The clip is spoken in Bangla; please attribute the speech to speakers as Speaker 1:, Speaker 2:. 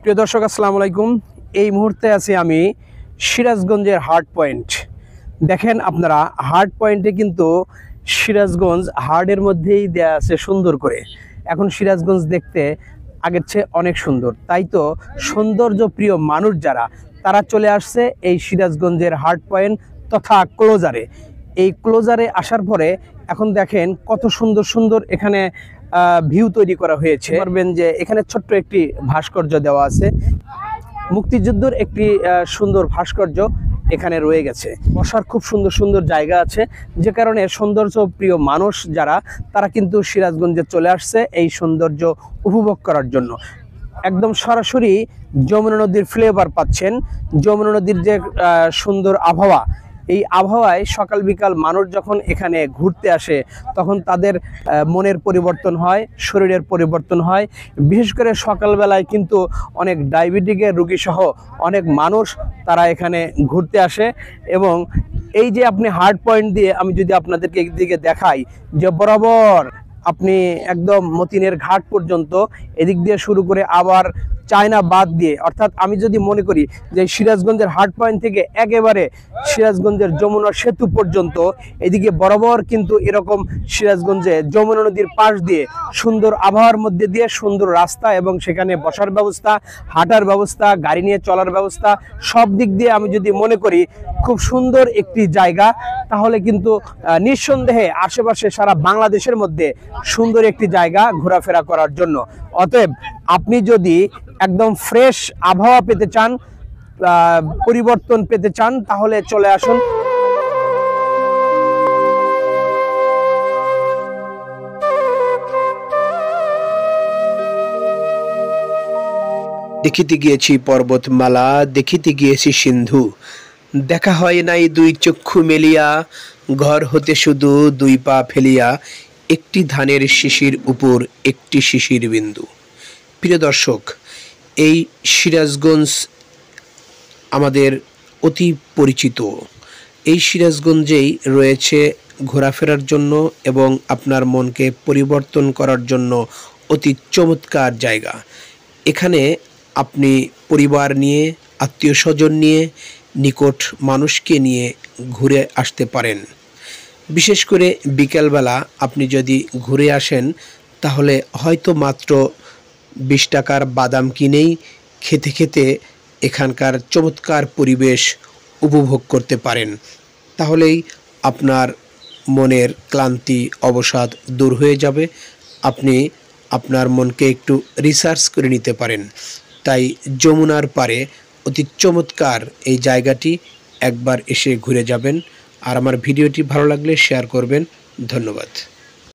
Speaker 1: প্রিয় দর্শক আসসালামু আলাইকুম। এই মুহূর্তে আছি আমি সিরাজগঞ্জের হার্ট পয়েন্ট। দেখেন আপনারা, হার্ট পয়েন্টে কিন্তু সিরাজগঞ্জ হার্টের মধ্যেই দেয়া আছে সুন্দর করে। এখন সিরাজগঞ্জ দেখতে আগের চেয়ে অনেক সুন্দর, তাই তো সৌন্দর্য প্রিয় মানুষ যারা তারা চলে আসছে এই সিরাজগঞ্জের হার্ট পয়েন্ট তথা ক্লোজারে। এই ক্লোজারে আসার পরে এখন দেখেন কত সুন্দর সুন্দর এখানে ভিউ তৈরি করা হয়েছে। পারবেন যে এখানে ছোট্ট একটি ভাস্কর্য দেওয়া আছে, মুক্তিযুদ্ধের একটি সুন্দর ভাস্কর্য এখানে রয়ে গেছে। বসার খুব সুন্দর সুন্দর জায়গা আছে, যে কারণে সৌন্দর্য প্রিয় মানুষ যারা তারা কিন্তু সিরাজগঞ্জে চলে আসছে এই সৌন্দর্য উপভোগ করার জন্য। একদম সরাসরি যমুনা নদীর ফ্লেভার পাচ্ছেন। যমুনা নদীর যে সুন্দর আবহাওয়া, এই আবহাওয়ায় সকাল বিকাল মানুষ যখন এখানে ঘুরতে আসে তখন তাদের মনের পরিবর্তন হয়, শরীরের পরিবর্তন হয়। বিশেষ করে সকালবেলায় কিন্তু অনেক ডায়াবেটিকের রোগী সহ অনেক মানুষ তারা এখানে ঘুরতে আসে। এবং এই যে আপনি হার্ট পয়েন্ট দিয়ে আমি যদি আপনাদেরকে একদিকে দেখাই, যে বরাবর আপনি একদম মতিনের ঘাট পর্যন্ত এদিক দিয়ে শুরু করে আবার চায়না বাদ দিয়ে, অর্থাৎ আমি যদি মনে করি যে সিরাজগঞ্জের হার্ট পয়েন্ট থেকে একেবারে সিরাজগঞ্জের যমুনা সেতু পর্যন্ত এদিকে বরাবর কিন্তু এরকম সিরাজগঞ্জে যমুনা নদীর পাশ দিয়ে সুন্দর আবহাওয়ার মধ্যে দিয়ে সুন্দর রাস্তা এবং সেখানে বসার ব্যবস্থা, হাঁটার ব্যবস্থা, গাড়ি নিয়ে চলার ব্যবস্থা, সব দিক দিয়ে আমি যদি মনে করি খুব সুন্দর একটি জায়গা, তাহলে কিন্তু নিঃসন্দেহে আশেপাশে সারা বাংলাদেশের মধ্যে সুন্দর একটি জায়গা ঘোরাফেরা করার জন্য। অতএব আপনি যদি একদম ফ্রেশ আবহাওয়া পেতে চান, পরিবর্তন পেতে চান, তাহলে চলে আসুন।
Speaker 2: দেখিতে গিয়েছি পর্বতমালা, দেখিতে গিয়েছি সিন্ধু, দেখা হয় নাই দুই চক্ষু মেলিয়া, ঘর হতে শুধু দুই পা ফেলিয়া, একটি ধানের শিশির উপর একটি শিশির বিন্দু। প্রিয় দর্শক, এই সিরাজগঞ্জ আমাদের অতি পরিচিত। এই সিরাজগঞ্জেই রয়েছে ঘোরাফেরার জন্য এবং আপনার মনকে পরিবর্তন করার জন্য অতি চমৎকার জায়গা। এখানে আপনি পরিবার নিয়ে, আত্মীয় স্বজন নিয়ে, নিকট মানুষকে নিয়ে ঘুরে আসতে পারেন। বিশেষ করে বিকেলবেলা আপনি যদি ঘুরে আসেন, তাহলে হয়তো মাত্র 20 টাকার বাদাম কিনেই খেতে খেতে এখানকার চমৎকার পরিবেশ উপভোগ করতে পারেন। তাহলেই আপনার মনের ক্লান্তি অবসাদ দূর হয়ে যাবে। আপনি আপনার মনকে একটু রিসার্চ করে নিতে পারেন। তাই যমুনার পারে অতি চমৎকার এই জায়গাটি একবার এসে ঘুরে যাবেন। আর আমার ভিডিওটি ভালো লাগলে শেয়ার করবেন। ধন্যবাদ।